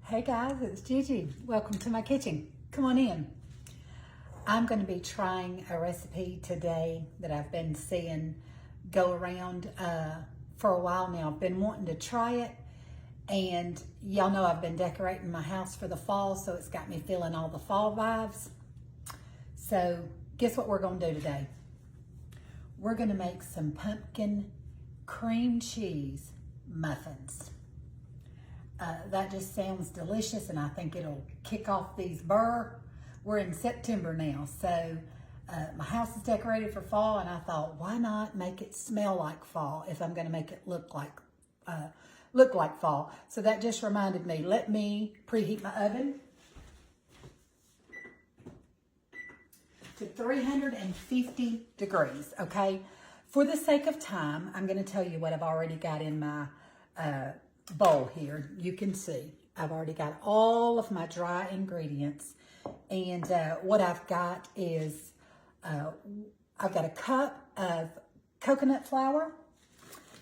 Hey guys, it's Gigi. Welcome to my kitchen. Come on in. I'm going to be trying a recipe today that I've been seeing go around for a while now. I've been wanting to try it, and y'all know I've been decorating my house for the fall, so it's got me feeling all the fall vibes. So guess what we're going to do today? We're going to make some pumpkin cream cheese muffins. That just sounds delicious, and I think it'll kick off these burr. We're in September now, so my house is decorated for fall, and I thought, why not make it smell like fall if I'm going to make it look like fall? So that just reminded me. Let me preheat my oven to 350 degrees. Okay. For the sake of time, I'm going to tell you what I've already got in my bowl here. You can see I've already got all of my dry ingredients, and what I've got is I've got a cup of coconut flour.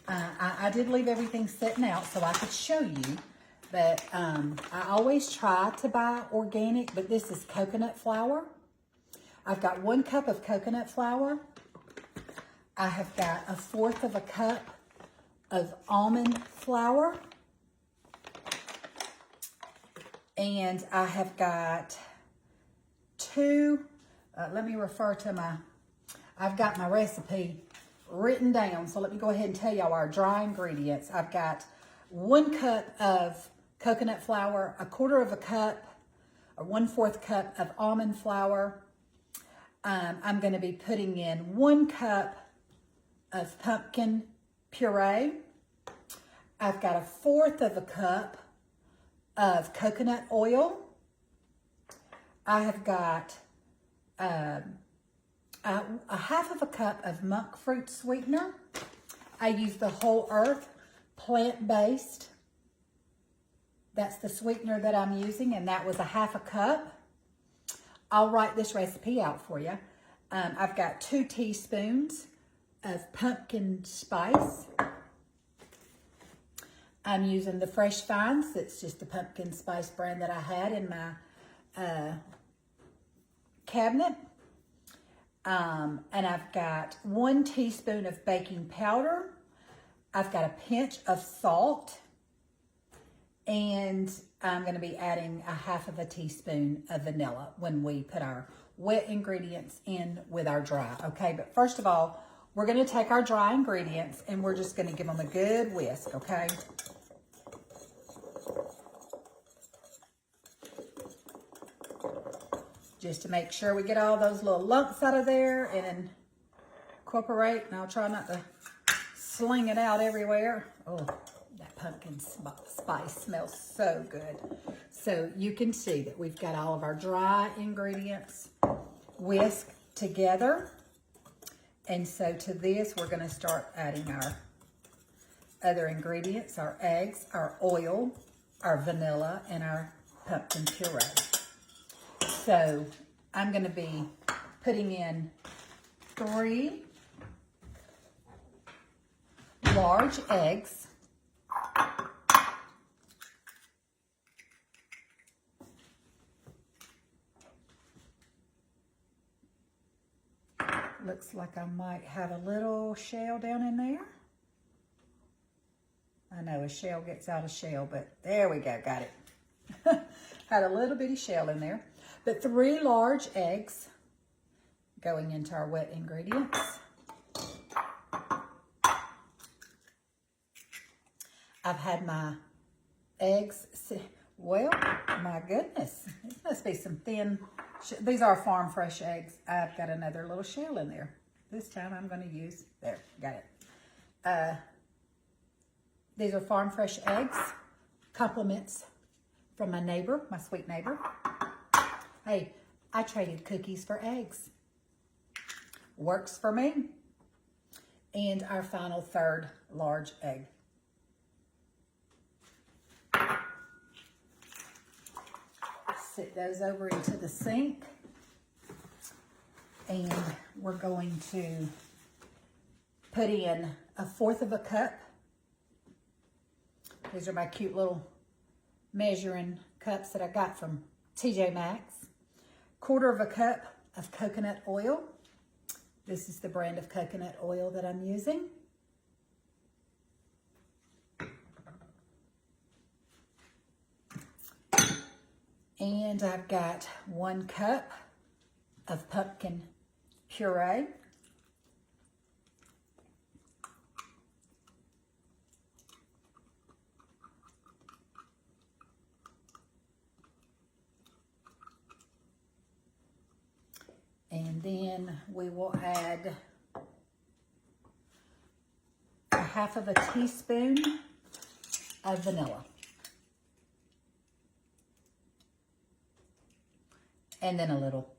I did leave everything sitting out so I could show you, but I always try to buy organic, but this is coconut flour. I've got 1 cup of coconut flour. I have got 1/4 of a cup of almond flour. And I have got 2, let me refer to I've got my recipe written down. So let me go ahead and tell y'all our dry ingredients. I've got 1 cup of coconut flour, 1/4 of a cup, or 1/4 cup of almond flour. I'm going to be putting in 1 cup of pumpkin puree. I've got 1/4 of a cup of coconut oil. I have got a 1/2 of a cup of monk fruit sweetener. I use the Whole Earth plant-based. That's the sweetener that I'm using, and that was 1/2 a cup. I'll write this recipe out for you. I've got 2 teaspoons of pumpkin spice. I'm using the Fresh Finds. It's just the pumpkin spice brand that I had in my cabinet. And I've got 1 teaspoon of baking powder. I've got a pinch of salt. And I'm going to be adding 1/2 of a teaspoon of vanilla when we put our wet ingredients in with our dry. Okay, but first of all, we're going to take our dry ingredients and we're just going to give them a good whisk, okay? Just to make sure we get all those little lumps out of there and incorporate. And I'll try not to sling it out everywhere. Oh, that pumpkin spice smells so good. So you can see that we've got all of our dry ingredients whisked together. And so to this, we're going to start adding our other ingredients, our eggs, our oil, our vanilla, and our pumpkin puree. So I'm going to be putting in 3 large eggs. Looks like I might have a little shell down in there. I know a shell gets out of shell, but there we go, got it. Had a little bitty shell in there. But 3 large eggs going into our wet ingredients. I've had my eggs, well, my goodness, it must be some thin, these are farm fresh eggs. I've got another little shell in there. This time I'm going to use, there, got it. These are farm fresh eggs, compliments from my neighbor, my sweet neighbor. Hey, I traded cookies for eggs. Works for me. And our final 3rd large egg. Sit those over into the sink. And we're going to put in 1/4 of a cup. These are my cute little measuring cups that I got from TJ Maxx. 1/4 cup of coconut oil. This is the brand of coconut oil that I'm using. And I've got 1 cup of pumpkin puree. And then we will add 1/2 teaspoon of vanilla. And then a little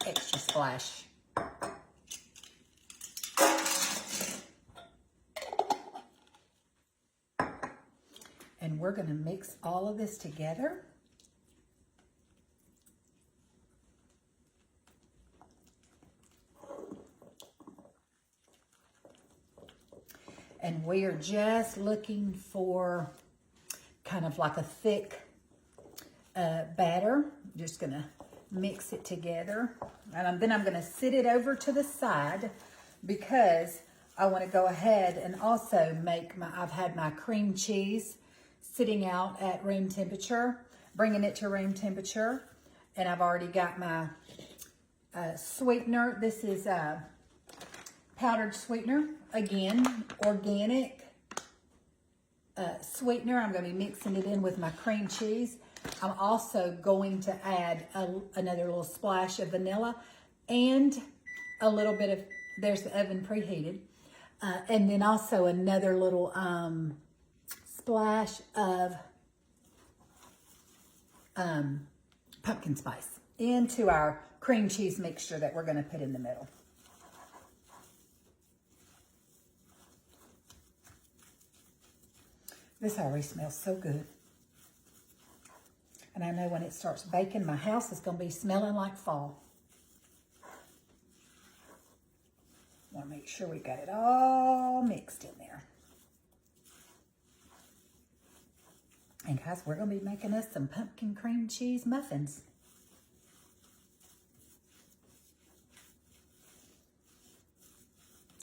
extra splash. And we're going to mix all of this together. And we are just looking for kind of like a thick batter. Just gonna mix it together. And then I'm gonna sit it over to the side because I wanna go ahead and also make I've had my cream cheese sitting out at room temperature, bringing it to room temperature. And I've already got my sweetener. This is powdered sweetener. Again, organic sweetener. I'm going to be mixing it in with my cream cheese. I'm also going to add another little splash of vanilla and a little bit of, there's the oven preheated, and then also another little splash of pumpkin spice into our cream cheese mixture that we're going to put in the middle. This already smells so good. And I know when it starts baking, my house is going to be smelling like fall. Want to make sure we got it all mixed in there. And guys, we're going to be making us some pumpkin cream cheese muffins.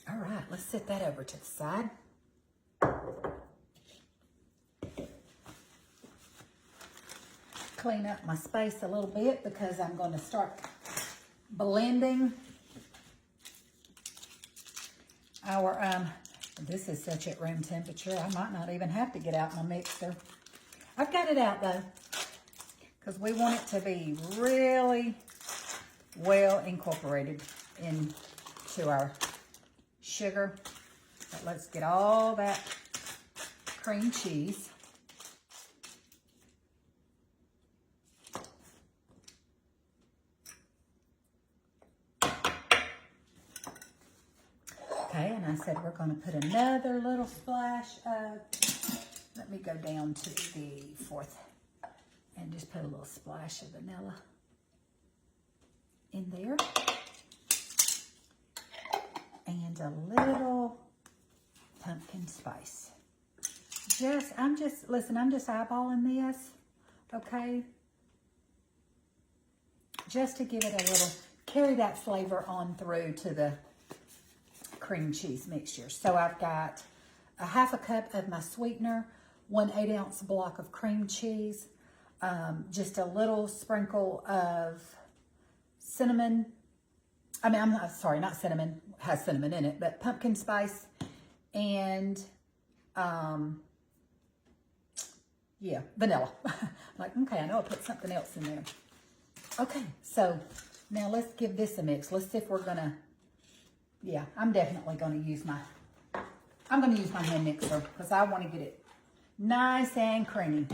All right, let's set that over to the side. Clean up my space a little bit because I'm going to start blending our, this is such at room temperature, I might not even have to get out my mixer. I've got it out though, because we want it to be really well incorporated into our sugar. But let's get all that cream cheese. Okay, and I said we're going to put another little splash of, let me go down to the 4th and just put a little splash of vanilla in there. And a little pumpkin spice. I'm just eyeballing this, okay? Just to give it a little, carry that flavor on through to the cream cheese mixture. So I've got 1/2 cup of my sweetener, 1 8-ounce block of cream cheese, just a little sprinkle of cinnamon. I'm not, sorry, not cinnamon, has cinnamon in it, but pumpkin spice and, yeah, vanilla. Like, okay, I know I put something else in there. Okay, so now let's give this a mix. Let's see if we're gonna, yeah, I'm definitely gonna use my hand mixer because I want to get it nice and creamy.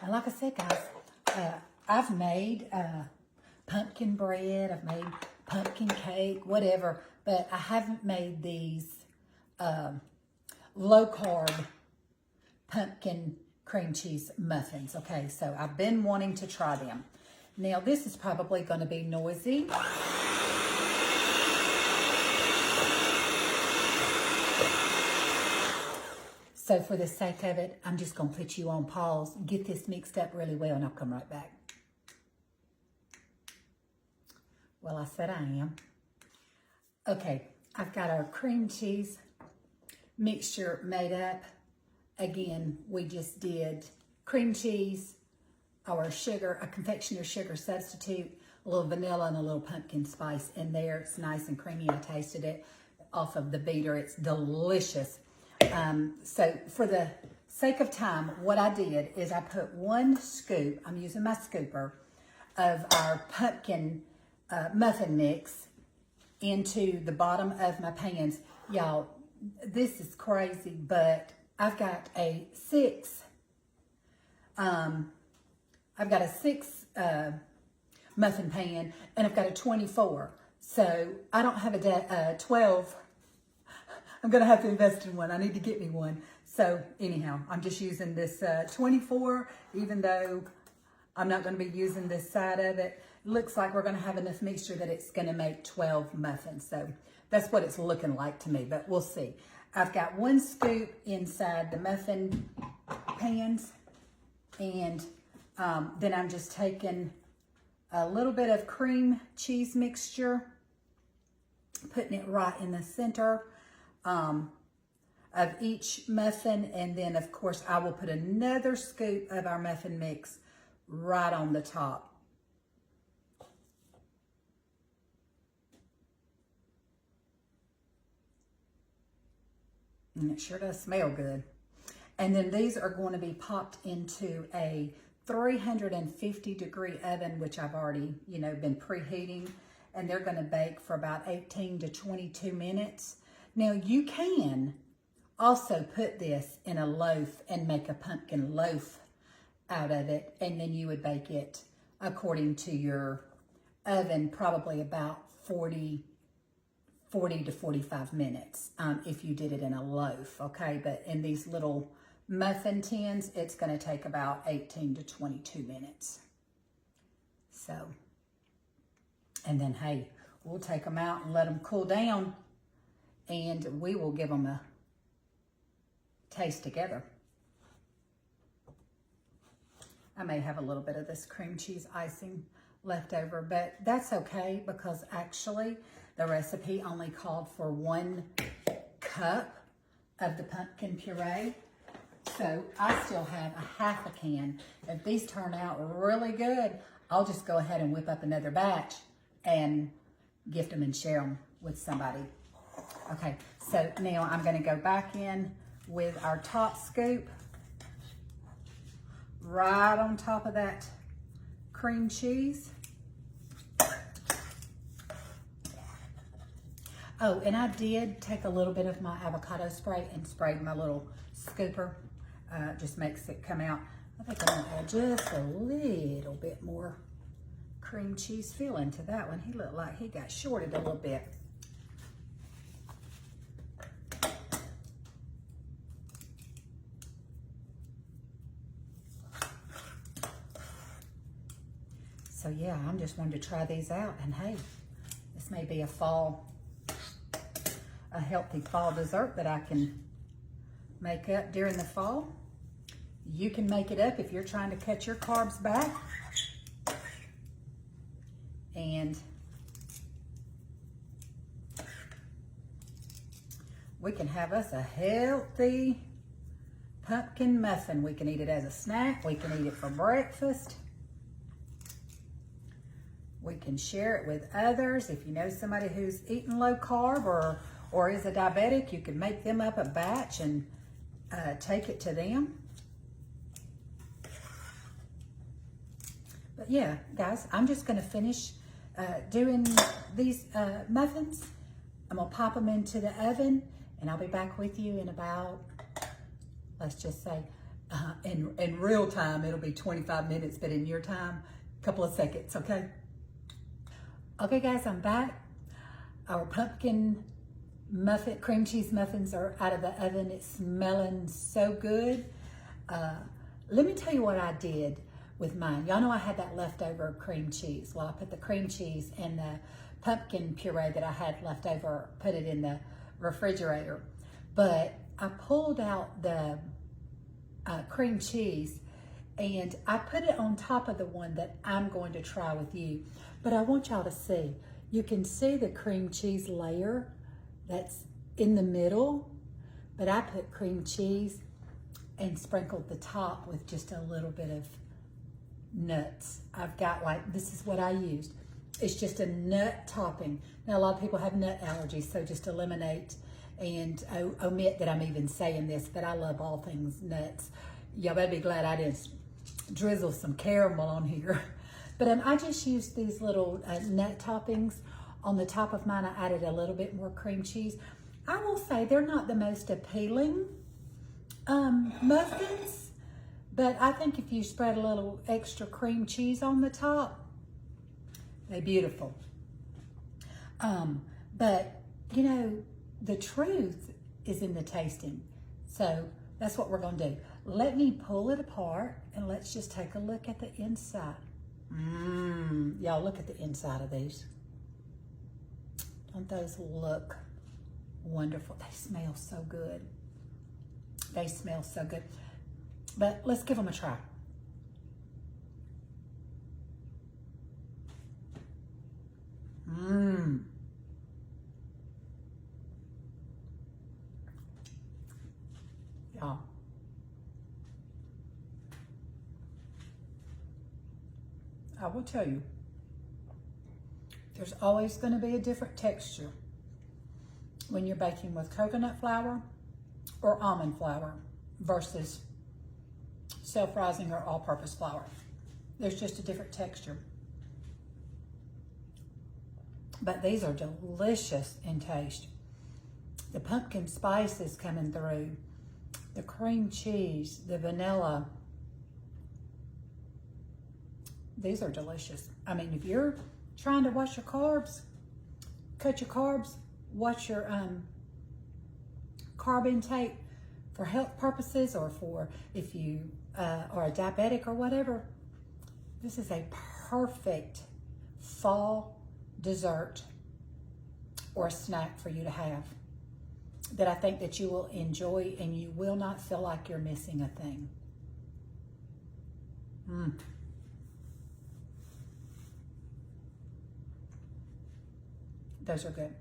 And like I said, guys, I've made pumpkin bread, I've made pumpkin cake, whatever, but I haven't made these low carb pumpkin cream cheese muffins. Okay, so I've been wanting to try them. Now this is probably going to be noisy. So So for the sake of it, I'm just going to put you on pause, get this mixed up really well, and I'll come right back. Well, I said I am. Okay, I've got our cream cheese mixture made up. Again, we just did cream cheese, our sugar, a confectioner's sugar substitute, a little vanilla and a little pumpkin spice in there. It's nice and creamy. I tasted it off of the beater. It's delicious. So for the sake of time, what I did is I put 1 scoop, I'm using my scooper, of our pumpkin muffin mix into the bottom of my pans. Y'all, this is crazy, but I've got a 6 muffin pan, and I've got a 24. So I don't have a 12. I'm going to have to invest in one. I need to get me one. So anyhow, I'm just using this 24, even though I'm not going to be using this side of it. Looks like we're going to have enough mixture that it's going to make 12 muffins. So that's what it's looking like to me, but we'll see. I've got 1 scoop inside the muffin pans, and then I'm just taking a little bit of cream cheese mixture, putting it right in the center of each muffin, and then of course I will put another scoop of our muffin mix right on the top. And it sure does smell good. And then these are going to be popped into a 350-degree oven, which I've already, been preheating. And they're going to bake for about 18 to 22 minutes. Now, you can also put this in a loaf and make a pumpkin loaf out of it. And then you would bake it according to your oven, probably about 40 to 45 minutes if you did it in a loaf, okay? But in these little muffin tins, it's going to take about 18 to 22 minutes. So, and then, hey, we'll take them out and let them cool down, and we will give them a taste together. I may have a little bit of this cream cheese icing left over, but that's okay, because actually the recipe only called for 1 cup of the pumpkin puree. So I still have a half a can. If these turn out really good, I'll just go ahead and whip up another batch and gift them and share them with somebody. Okay, so now I'm going to go back in with our top scoop right on top of that cream cheese. Oh, and I did take a little bit of my avocado spray and sprayed my little scooper. Just makes it come out. I think I'm gonna add just a little bit more cream cheese filling to that one. He looked like he got shorted a little bit. So yeah, I'm just wanting to try these out, and hey, this may be a healthy fall dessert that I can make up during the fall. You can make it up if you're trying to cut your carbs back. And we can have us a healthy pumpkin muffin. We can eat it as a snack. We can eat it for breakfast. We can share it with others. If you know somebody who's eating low carb or is a diabetic, you can make them up a batch and take it to them. But yeah, guys, I'm just gonna finish doing these muffins. I'm gonna pop them into the oven, and I'll be back with you in about, let's just say, in real time, it'll be 25 minutes, but in your time, a couple of seconds, okay? Okay, guys, I'm back. Our pumpkin muffin, cream cheese muffins are out of the oven. It's smelling so good. Let me tell you what I did with mine. Y'all know I had that leftover cream cheese. Well, I put the cream cheese and the pumpkin puree that I had left over, put it in the refrigerator. But I pulled out the cream cheese and I put it on top of the one that I'm going to try with you. But I want y'all to see. You can see the cream cheese layer that's in the middle, but I put cream cheese and sprinkled the top with just a little bit of nuts. I've got this is what I used. It's just a nut topping. Now, a lot of people have nut allergies, so just eliminate and omit that I'm even saying this, but I love all things nuts. Y'all better be glad I didn't drizzle some caramel on here. But I just used these little nut toppings on the top of mine. I added a little bit more cream cheese. I will say they're not the most appealing muffins, but I think if you spread a little extra cream cheese on the top, they're beautiful. But you know, the truth is in the tasting. So that's what we're gonna do. Let me pull it apart and let's just take a look at the inside. Y'all look at the inside of these. Don't those look wonderful? They smell so good. They smell so good. But let's give them a try. Y'all. I will tell you, there's always going to be a different texture when you're baking with coconut flour or almond flour versus self-rising or all-purpose flour. There's just a different texture. But these are delicious in taste. The pumpkin spice is coming through. The cream cheese, the vanilla. These are delicious. I mean, if you're trying to watch your carbs, cut your carbs, watch your carb intake for health purposes, or for if you are a diabetic or whatever, this is a perfect fall dessert or a snack for you to have that I think that you will enjoy and you will not feel like you're missing a thing. Those are good.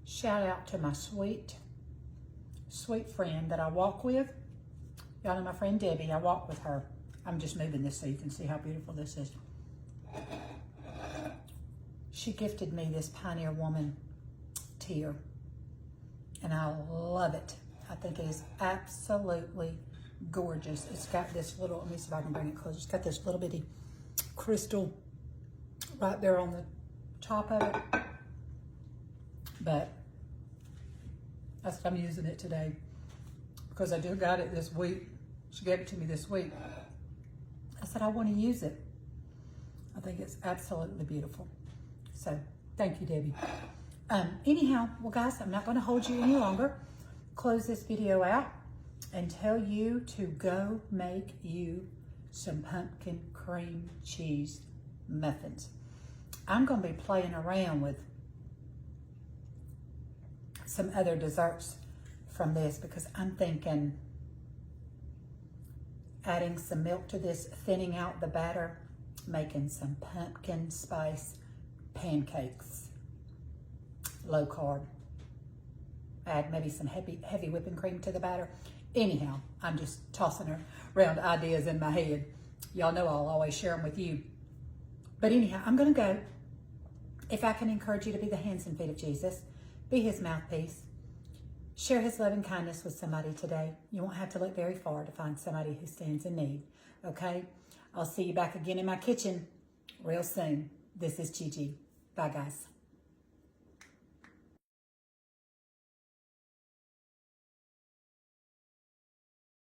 Shout out to my sweet friend that I walk with. Y'all know my friend Debbie. I walk with her. I'm just moving this so you can see how beautiful this is. She gifted me this Pioneer Woman tier, and I love it. I think it is absolutely gorgeous. It's got this little, let me see if I can bring it closer. It's got this little bitty crystal right there on the top of it. But that's what I'm using it today because I just got it this week. She gave it to me this week. I said, I want to use it. I think it's absolutely beautiful. So thank you, Debbie. Anyhow, well guys, I'm not going to hold you any longer. Close this video out and tell you to go make you some pumpkin cream cheese muffins. I'm going to be playing around with some other desserts from this because I'm thinking adding some milk to this, thinning out the batter, making some pumpkin spice pancakes, low carb. Add maybe some heavy whipping cream to the batter. Anyhow, I'm just tossing around ideas in my head. Y'all know I'll always share them with you. But anyhow, I'm going to go. If I can encourage you to be the hands and feet of Jesus, be his mouthpiece, share his love and kindness with somebody today. You won't have to look very far to find somebody who stands in need, okay? I'll see you back again in my kitchen real soon. This is Gigi. Bye, guys.